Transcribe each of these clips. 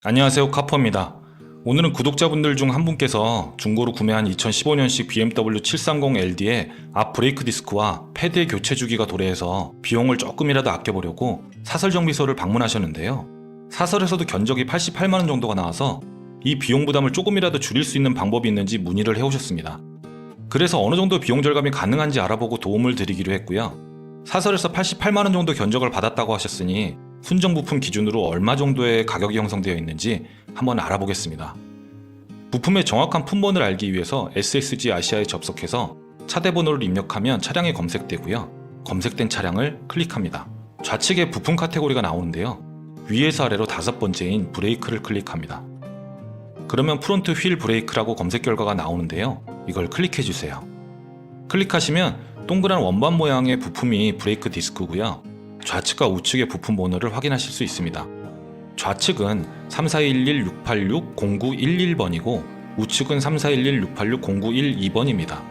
안녕하세요, 카퍼입니다. 오늘은 구독자분들 중 한 분께서 중고로 구매한 2015년식 BMW 730LD의 앞 브레이크 디스크와 패드의 교체 주기가 도래해서 비용을 조금이라도 아껴보려고 사설정비소를 방문하셨는데요. 사설에서도 견적이 88만원 정도가 나와서 이 비용 부담을 조금이라도 줄일 수 있는 방법이 있는지 문의를 해오셨습니다. 그래서 어느 정도 비용 절감이 가능한지 알아보고 도움을 드리기로 했고요. 사설에서 88만원 정도 견적을 받았다고 하셨으니 순정 부품 기준으로 얼마 정도의 가격이 형성되어 있는지 한번 알아보겠습니다. 부품의 정확한 품번을 알기 위해서 SSG 아시아에 접속해서 차대 번호를 입력하면 차량이 검색되고요. 검색된 차량을 클릭합니다. 좌측에 부품 카테고리가 나오는데요. 위에서 아래로 5번째인 브레이크를 클릭합니다. 그러면 프론트 휠 브레이크라고 검색 결과가 나오는데요. 이걸 클릭해주세요. 클릭하시면 동그란 원반 모양의 부품이 브레이크 디스크고요. 좌측과 우측의 부품 번호를 확인하실 수 있습니다. 좌측은 3411-686-0911번이고 우측은 3411-686-0912번입니다.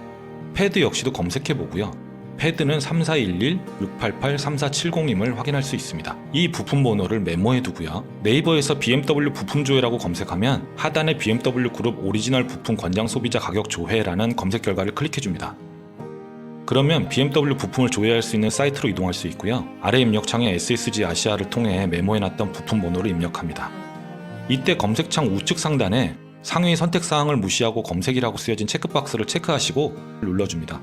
패드 역시도 검색해보고요. 패드는 3411-688-3470임을 확인할 수 있습니다. 이 부품 번호를 메모해두고요. 네이버에서 BMW 부품 조회라고 검색하면 하단에 BMW 그룹 오리지널 부품 권장 소비자 가격 조회라는 검색 결과를 클릭해줍니다. 그러면 BMW 부품을 조회할 수 있는 사이트로 이동할 수 있고요. 아래 입력창에 SSG 아시아를 통해 메모해놨던 부품 번호를 입력합니다. 이때 검색창 우측 상단에 상위 선택사항을 무시하고 검색이라고 쓰여진 체크박스를 체크하시고 눌러줍니다.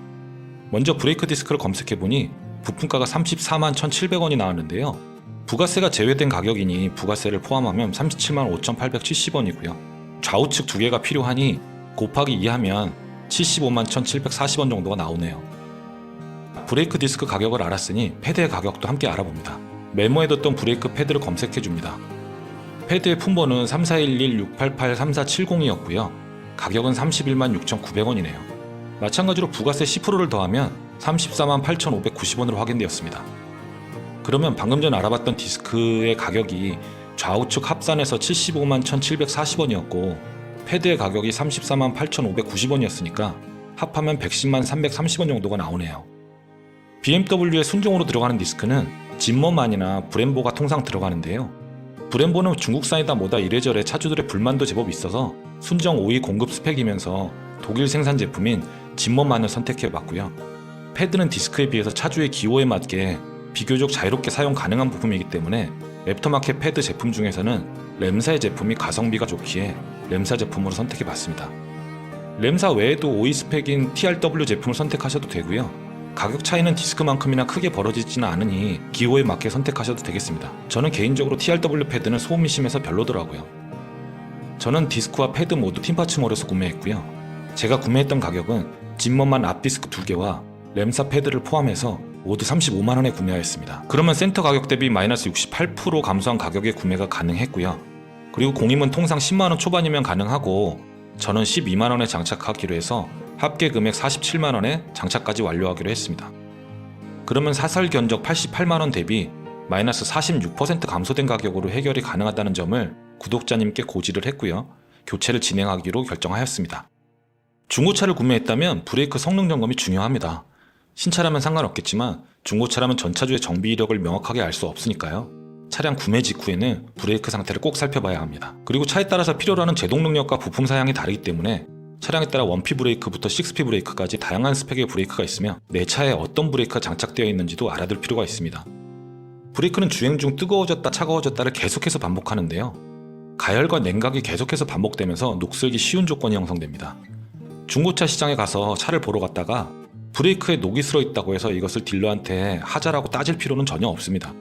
먼저 브레이크 디스크를 검색해보니 부품가가 34만 1,700원이 나왔는데요. 부가세가 제외된 가격이니 부가세를 포함하면 37만 5,870원이고요. 좌우측 두 개가 필요하니 곱하기 2하면 75만 1,740원 정도가 나오네요. 브레이크 디스크 가격을 알았으니 패드의 가격도 함께 알아봅니다. 메모해뒀던 브레이크 패드를 검색해줍니다. 패드의 품번은 3411-688-3470이었고요. 가격은 31만 6,900원이네요. 마찬가지로 부가세 10%를 더하면 34만 8,590원으로 확인되었습니다. 그러면 방금 전 알아봤던 디스크의 가격이 좌우측 합산해서 75만 1,740원이었고 패드의 가격이 34만 8,590원이었으니까 합하면 110만 330원 정도가 나오네요. BMW의 순정으로 들어가는 디스크는 짐머만이나 브렘보가 통상 들어가는데요. 브렘보는 중국산이다 뭐다 이래저래 차주들의 불만도 제법 있어서 순정 5위 공급 스펙이면서 독일 생산 제품인 짐머만을 선택해봤고요. 패드는 디스크에 비해서 차주의 기호에 맞게 비교적 자유롭게 사용 가능한 부품이기 때문에 애프터마켓 패드 제품 중에서는 램사의 제품이 가성비가 좋기에 램사 제품으로 선택해봤습니다. 램사 외에도 5위 스펙인 TRW 제품을 선택하셔도 되고요. 가격 차이는 디스크만큼이나 크게 벌어지지는 않으니 기호에 맞게 선택하셔도 되겠습니다. 저는 개인적으로 TRW 패드는 소음이 심해서 별로더라고요. 저는 디스크와 패드 모두 팀파츠몰에서 구매했고요. 제가 구매했던 가격은 짐머만 앞디스크 2개와 램사 패드를 포함해서 모두 35만원에 구매하였습니다. 그러면 센터 가격 대비 마이너스 68% 감소한 가격에 구매가 가능했고요. 그리고 공임은 통상 10만원 초반이면 가능하고 저는 12만원에 장착하기로 해서 합계 금액 47만원에 장착까지 완료하기로 했습니다. 그러면 사설 견적 88만원 대비 마이너스 46% 감소된 가격으로 해결이 가능하다는 점을 구독자님께 고지를 했고요. 교체를 진행하기로 결정하였습니다. 중고차를 구매했다면 브레이크 성능 점검이 중요합니다. 신차라면 상관없겠지만 중고차라면 전차주의 정비 이력을 명확하게 알 수 없으니까요. 차량 구매 직후에는 브레이크 상태를 꼭 살펴봐야 합니다. 그리고 차에 따라서 필요로 하는 제동 능력과 부품 사양이 다르기 때문에 차량에 따라 1P 브레이크부터 6P 브레이크까지 다양한 스펙의 브레이크가 있으며 내 차에 어떤 브레이크가 장착되어 있는지도 알아둘 필요가 있습니다. 브레이크는 주행 중 뜨거워졌다 차가워졌다를 계속해서 반복하는데요. 가열과 냉각이 계속해서 반복되면서 녹슬기 쉬운 조건이 형성됩니다. 중고차 시장에 가서 차를 보러 갔다가 브레이크에 녹이 슬어 있다고 해서 이것을 딜러한테 하자라고 따질 필요는 전혀 없습니다.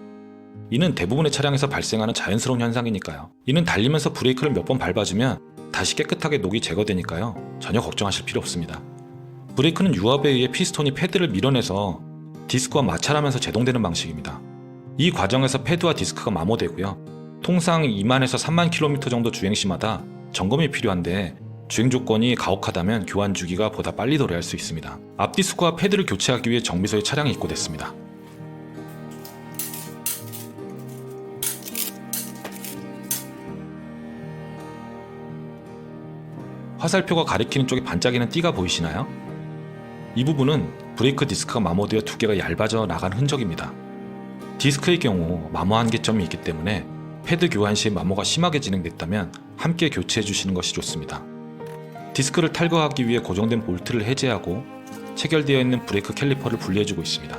이는 대부분의 차량에서 발생하는 자연스러운 현상이니까요. 이는 달리면서 브레이크를 몇 번 밟아주면 다시 깨끗하게 녹이 제거되니까요. 전혀 걱정하실 필요 없습니다. 브레이크는 유압에 의해 피스톤이 패드를 밀어내서 디스크와 마찰하면서 제동되는 방식입니다. 이 과정에서 패드와 디스크가 마모되고요. 통상 2만에서 3만 킬로미터 정도 주행 시마다 점검이 필요한데 주행 조건이 가혹하다면 교환 주기가 보다 빨리 도래할 수 있습니다. 앞 디스크와 패드를 교체하기 위해 정비소에 차량이 입고됐습니다. 화살표가 가리키는 쪽에 반짝이는 띠가 보이시나요? 이 부분은 브레이크 디스크가 마모되어 두 개가 얇아져 나간 흔적입니다. 디스크의 경우 마모 한계점이 있기 때문에 패드 교환 시 마모가 심하게 진행됐다면 함께 교체해 주시는 것이 좋습니다. 디스크를 탈거하기 위해 고정된 볼트를 해제하고 체결되어 있는 브레이크 캘리퍼를 분리해주고 있습니다.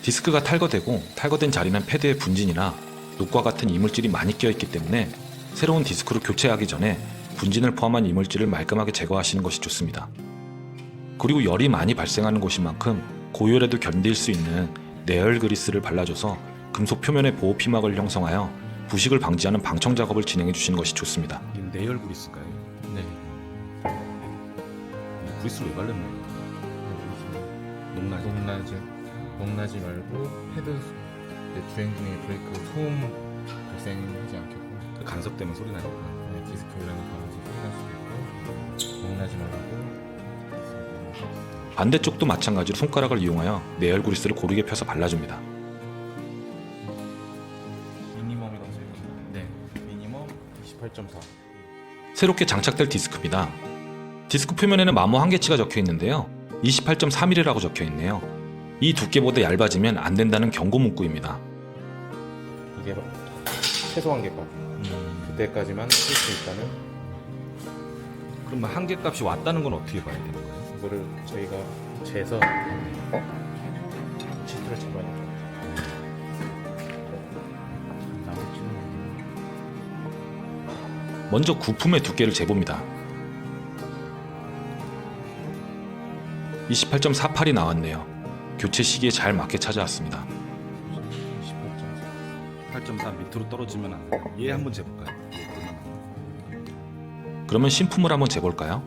디스크가 탈거되고 탈거된 자리는 패드의 분진이나 녹과 같은 이물질이 많이 끼어있기 때문에 새로운 디스크로 교체하기 전에 분진을 포함한 이물질을 말끔하게 제거하시는 것이 좋습니다. 그리고 열이 많이 발생하는 곳인 만큼 고열에도 견딜 수 있는 내열 그리스를 발라줘서 금속 표면의 보호 피막을 형성하여 부식을 방지하는 방청 작업을 진행해 주시는 것이 좋습니다. 이건 내열 그리스인가요? 네. 그리스를 왜 바르는 거예요? 녹나지. 녹나지 말고 패드 주행 중에 브레이크 소음 발생하지 않겠고 간섭되면 소리 나니까. 디스크 올라가는 강아지 소리 날 수도 있고 녹나지 말고 반대쪽도 마찬가지로 손가락을 이용하여 내열 그리스를 고르게 펴서 발라줍니다. 미니멈이라고 써있거든요. 네. 미니멈 28.4. 새롭게 장착될 디스크입니다. 디스크 표면에는 마모 한계치가 적혀 있는데요. 28.3mm라고 적혀 있네요. 이 두께보다 얇아지면 안 된다는 경고 문구입니다. 이게 최소 한계값. 그때까지만 쓸 수 있다는. 그럼 한계값이 왔다는 건 어떻게 봐야 되는 거예요? 이거를 저희가 재서 치트를 잡아야 돼요. 먼저 구품의 두께를 재봅니다. 28.48이 나왔네요. 교체 시기에 잘 맞게 찾아왔습니다. 8.4 밑으로 떨어지면 안 돼. 얘 한번 재볼까요? 얘 얼마나? 그러면 신품을 한번 재볼까요?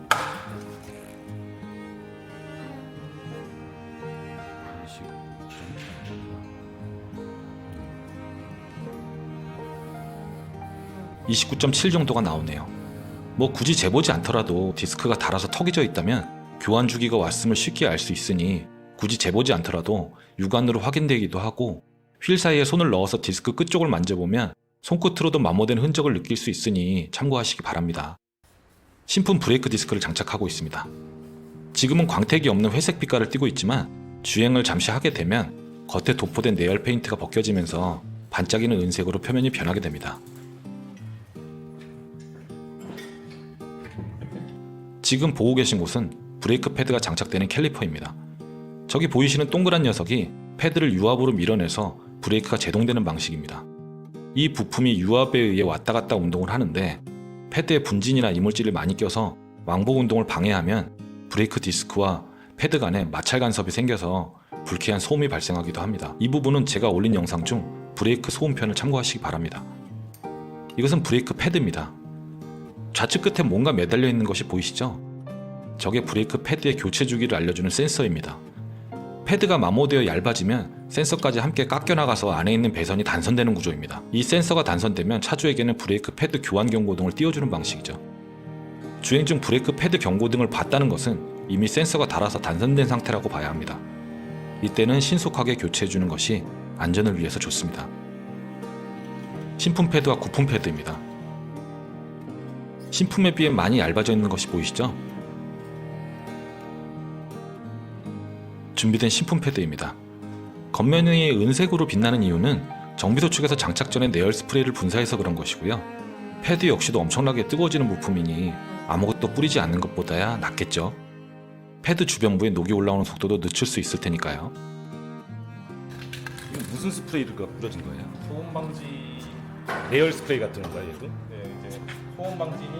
29.7 정도가 나오네요. 뭐 굳이 재보지 않더라도 디스크가 닳아서 턱이 져 있다면 교환 주기가 왔음을 쉽게 알 수 있으니 굳이 재보지 않더라도 육안으로 확인되기도 하고 휠 사이에 손을 넣어서 디스크 끝쪽을 만져보면 손끝으로도 마모된 흔적을 느낄 수 있으니 참고하시기 바랍니다. 신품 브레이크 디스크를 장착하고 있습니다. 지금은 광택이 없는 회색 빛깔을 띠고 있지만 주행을 잠시 하게 되면 겉에 도포된 내열 페인트가 벗겨지면서 반짝이는 은색으로 표면이 변하게 됩니다. 지금 보고 계신 곳은 브레이크 패드가 장착되는 캘리퍼입니다. 저기 보이시는 동그란 녀석이 패드를 유압으로 밀어내서 브레이크가 제동되는 방식입니다. 이 부품이 유압에 의해 왔다 갔다 운동을 하는데 패드에 분진이나 이물질을 많이 껴서 왕복 운동을 방해하면 브레이크 디스크와 패드 간에 마찰 간섭이 생겨서 불쾌한 소음이 발생하기도 합니다. 이 부분은 제가 올린 영상 중 브레이크 소음편을 참고하시기 바랍니다. 이것은 브레이크 패드입니다. 좌측 끝에 뭔가 매달려 있는 것이 보이시죠? 저게 브레이크 패드의 교체 주기를 알려주는 센서입니다. 패드가 마모되어 얇아지면 센서까지 함께 깎여나가서 안에 있는 배선이 단선되는 구조입니다. 이 센서가 단선되면 차주에게는 브레이크 패드 교환 경고등을 띄워주는 방식이죠. 주행 중 브레이크 패드 경고등을 봤다는 것은 이미 센서가 닳아서 단선된 상태라고 봐야 합니다. 이때는 신속하게 교체해주는 것이 안전을 위해서 좋습니다. 신품 패드와 구품 패드입니다. 신품에 비해 많이 얇아져 있는 것이 보이시죠? 준비된 신품 패드입니다. 겉면이 은색으로 빛나는 이유는 정비소 측에서 장착 전에 내열 스프레이를 분사해서 그런 것이고요. 패드 역시도 엄청나게 뜨거워지는 부품이니 아무것도 뿌리지 않는 것보다야 낫겠죠. 패드 주변부에 녹이 올라오는 속도도 늦출 수 있을 테니까요. 이건 무슨 스프레이가 뿌려진 거예요? 소음 방지. 내열 스프레이 같은 건가요, 얘도? 네, 이제 소음 방지니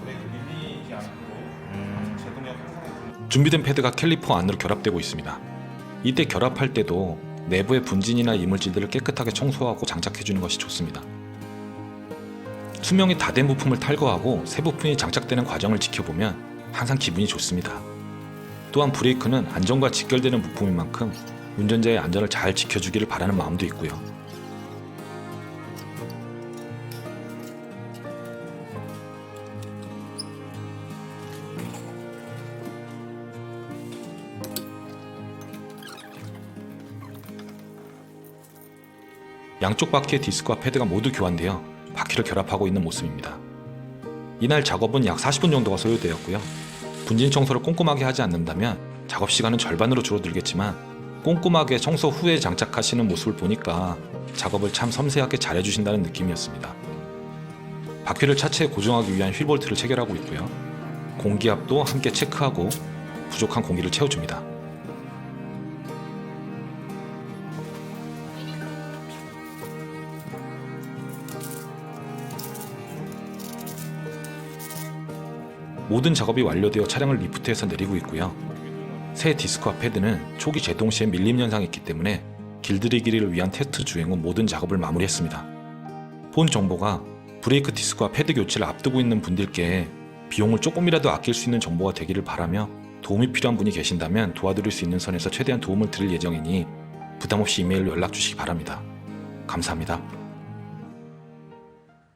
브레이크 밀리지 않고 제동력 향상에. 준비된 패드가 캘리퍼 안으로 결합되고 있습니다. 이때 결합할 때도 내부의 분진이나 이물질들을 깨끗하게 청소하고 장착해주는 것이 좋습니다. 수명이 다 된 부품을 탈거하고 새 부품이 장착되는 과정을 지켜보면 항상 기분이 좋습니다. 또한 브레이크는 안전과 직결되는 부품인 만큼 운전자의 안전을 잘 지켜주기를 바라는 마음도 있고요. 양쪽 바퀴의 디스크와 패드가 모두 교환되어 바퀴를 결합하고 있는 모습입니다. 이날 작업은 약 40분 정도가 소요되었고요. 분진 청소를 꼼꼼하게 하지 않는다면 작업 시간은 절반으로 줄어들겠지만 꼼꼼하게 청소 후에 장착하시는 모습을 보니까 작업을 참 섬세하게 잘해주신다는 느낌이었습니다. 바퀴를 차체에 고정하기 위한 휠볼트를 체결하고 있고요. 공기압도 함께 체크하고 부족한 공기를 채워줍니다. 모든 작업이 완료되어 차량을 리프트해서 내리고 있고요. 새 디스크와 패드는 초기 제동 시에 밀림 현상이 있기 때문에 길들이기를 위한 테스트 주행 후 모든 작업을 마무리했습니다. 본 정보가 브레이크 디스크와 패드 교체를 앞두고 있는 분들께 비용을 조금이라도 아낄 수 있는 정보가 되기를 바라며, 도움이 필요한 분이 계신다면 도와드릴 수 있는 선에서 최대한 도움을 드릴 예정이니 부담 없이 이메일로 연락 주시기 바랍니다. 감사합니다.